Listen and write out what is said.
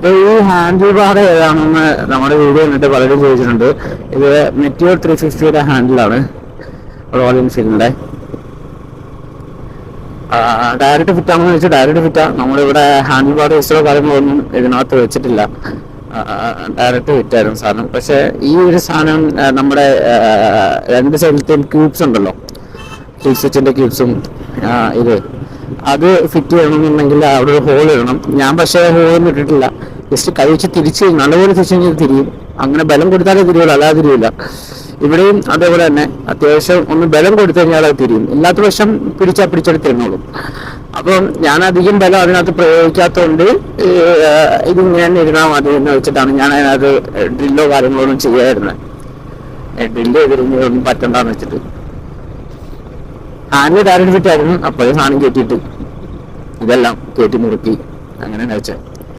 ഇപ്പൊ ഈ handle bar ഏതാണെന്ന് നമ്മുടെ വീഡിയോ കണ്ടിട്ട് പലരും ചോദിച്ചിട്ടുണ്ട്. ഇത് മെറ്റിയോർ 350 ഹാൻഡിലാണ്, റോയൽ എൻഫീൽഡിന്റെ. ഡയറക്റ്റ് ഫിറ്റ് ആണെന്ന് വെച്ചാൽ ഡയറക്റ്റ് ഫിറ്റാ. നമ്മളിവിടെ ഹാൻഡിൽ ബാർ ഇഷ്ടോ കാര്യങ്ങളൊന്നും ഇതിനകത്ത് വെച്ചിട്ടില്ല, ഡയറക്റ്റ് ഫിറ്റായിരുന്നു സാധനം. പക്ഷെ ഈ ഒരു സാധനം നമ്മുടെ രണ്ട് സൈഡിലത്തെയും ക്യൂബ്സ് ഉണ്ടല്ലോ, ടി സ്വിച്ചിന്റെ ക്യൂബ്സും അത് ഫിറ്റ് ചെയ്യണമെന്നുണ്ടെങ്കിൽ അവിടെ ഒരു ഹോൾ ഇടണം. ഞാൻ പക്ഷേ ഹോളൊന്നും ഇട്ടിട്ടില്ല, ജസ്റ്റ് കഴിച്ച് തിരിച്ച് നല്ലപോലെ തിരിച്ചു കഴിഞ്ഞാൽ തിരിയും. അങ്ങനെ ബലം കൊടുത്താലേ തിരിയുള്ളൂ, അല്ലാതെ തിരിയില്ല. ഇവിടെയും അതേപോലെ തന്നെ അത്യാവശ്യം ഒന്ന് ബലം കൊടുത്തു കഴിഞ്ഞാൽ അത് തിരിയും, ഇല്ലാത്ത പക്ഷം പിടിച്ചെടുത്തിരുന്നോളും. അപ്പം ഞാൻ അധികം ബലം അതിനകത്ത് പ്രയോഗിക്കാത്തതുകൊണ്ട് ഇതിങ്ങനെ തന്നെ ഇരുന്നാൽ മതി എന്ന് വെച്ചിട്ടാണ് ഞാൻ അതിനകത്ത് ഡ്രില്ലോ കാര്യങ്ങളൊന്നും ചെയ്യാതിരുന്നത്. ഡ്രില്ല് ചെയ്തിരുന്നൊന്നും പറ്റണ്ടെന്ന് വെച്ചിട്ട് ഹാൻഡിൽ ഡയറക്റ്റ് ഫിറ്റ് ആയിരുന്നു. അപ്പോഴും സാധനം കയറ്റിയിട്ട് ഇതെല്ലാം കയറ്റി മുറുക്കി അങ്ങനെയാണ് വെച്ചത്.